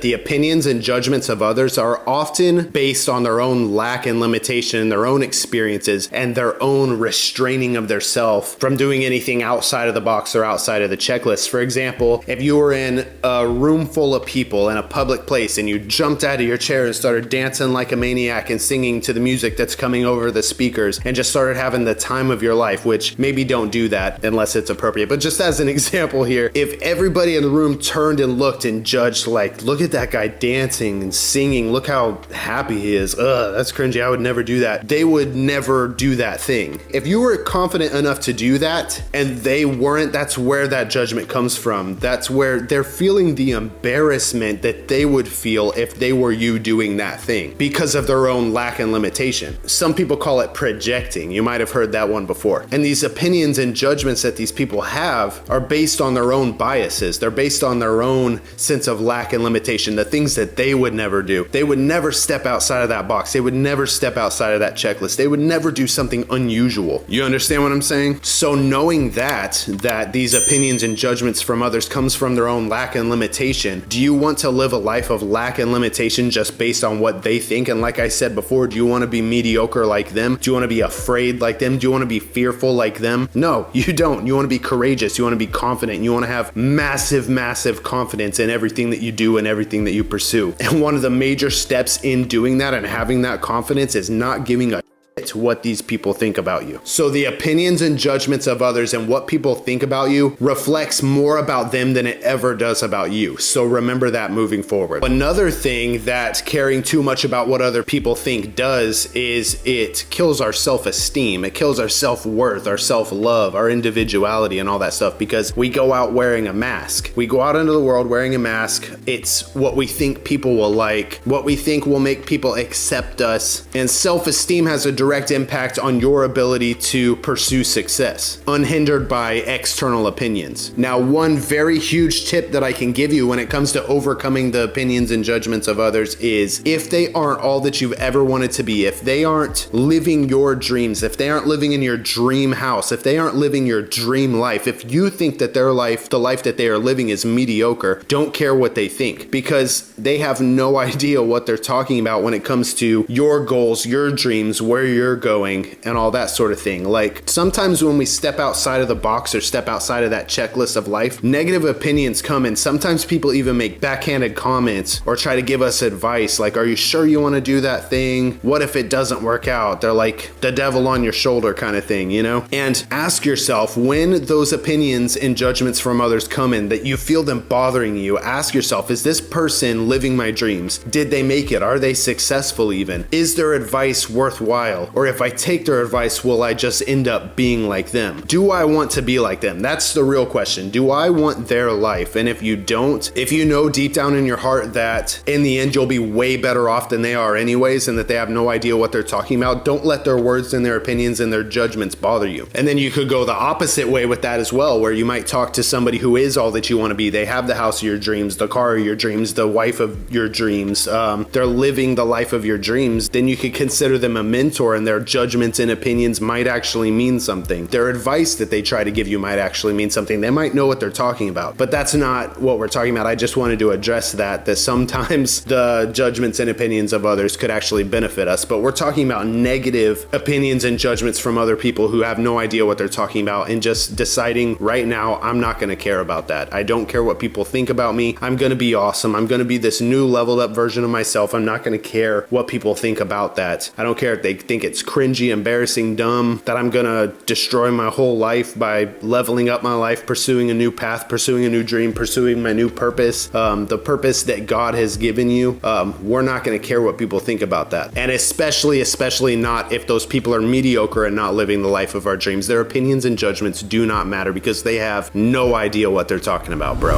The opinions and judgments of others are often based on their own lack and limitation, their own experiences, and their own restraining of their self from doing anything outside of the box or outside of the checklist. For example, if you were in a room full of people in a public place and you jumped out of your chair and started dancing like a maniac and singing to the music that's coming over the speakers and just started having the time of your life, which maybe don't do that unless it's appropriate. But just as an example here, if everybody in the room turned and looked and judged, like, look at that guy dancing and singing, look how happy he is, that's cringy, I would never do that, they would never do that thing. If you were confident enough to do that and they weren't, that's where that judgment comes from. That's where they're feeling the embarrassment that they would feel if they were you doing that thing because of their own lack and limitation. Some people call it projecting. You might have heard that one before. And these opinions and judgments that these people have are based on their own biases. They're based on their own sense of lack and limitation, the things that they would never do. They would never step outside of that box. They would never step outside of that checklist. They would never do something unusual. You understand what I'm saying? So knowing that these opinions and judgments from others comes from their own lack and limitation, do you want to live a life of lack and limitation just based on what they think? And like I said before, do you want to be mediocre like them? Do you want to be afraid like them? Do you want to be fearful like them? No, you don't. You want to be courageous. You want to be confident. You want to have massive, massive confidence in everything that you do and everything that you pursue. And one of the major steps in doing that and having that confidence is not giving a to what these people think about you. So the opinions and judgments of others and what people think about you reflects more about them than it ever does about you. So remember that moving forward. Another thing that caring too much about what other people think does is it kills our self-esteem. It kills our self-worth, our self-love, our individuality, and all that stuff because we go out wearing a mask. We go out into the world wearing a mask. It's what we think people will like, what we think will make people accept us. And self-esteem has a direct impact on your ability to pursue success, unhindered by external opinions. Now, one very huge tip that I can give you when it comes to overcoming the opinions and judgments of others is if they aren't all that you've ever wanted to be, if they aren't living your dreams, if they aren't living in your dream house, if they aren't living your dream life, if you think that their life, the life that they are living is mediocre, don't care what they think because they have no idea what they're talking about when it comes to your goals, your dreams, where you're going and all that sort of thing. Like sometimes when we step outside of the box or step outside of that checklist of life, negative opinions come and sometimes people even make backhanded comments or try to give us advice like, are you sure you want to do that thing? What if it doesn't work out? They're like the devil on your shoulder kind of thing, you know? And ask yourself when those opinions and judgments from others come in that you feel them bothering you, ask yourself, is this person living my dreams? Did they make it? Are they successful even? Is their advice worthwhile? Or if I take their advice, will I just end up being like them? Do I want to be like them? That's the real question. Do I want their life? And if you don't, if you know deep down in your heart that in the end you'll be way better off than they are anyways and that they have no idea what they're talking about, don't let their words and their opinions and their judgments bother you. And then you could go the opposite way with that as well, where you might talk to somebody who is all that you want to be. They have the house of your dreams, the car of your dreams, the wife of your dreams. They're living the life of your dreams. Then you could consider them a mentor and their judgments and opinions might actually mean something. Their advice that they try to give you might actually mean something. They might know what they're talking about, but that's not what we're talking about. I just wanted to address that sometimes the judgments and opinions of others could actually benefit us, but we're talking about negative opinions and judgments from other people who have no idea what they're talking about and just deciding right now, I'm not going to care about that. I don't care what people think about me. I'm going to be awesome. I'm going to be this new leveled up version of myself. I'm not going to care what people think about that. I don't care if they think it's cringy, embarrassing, dumb, that I'm gonna destroy my whole life by leveling up my life, pursuing a new path, pursuing a new dream, pursuing my new purpose, the purpose that God has given you. We're not gonna care what people think about that. And especially not if those people are mediocre and not living the life of our dreams. Their opinions and judgments do not matter because they have no idea what they're talking about, bro.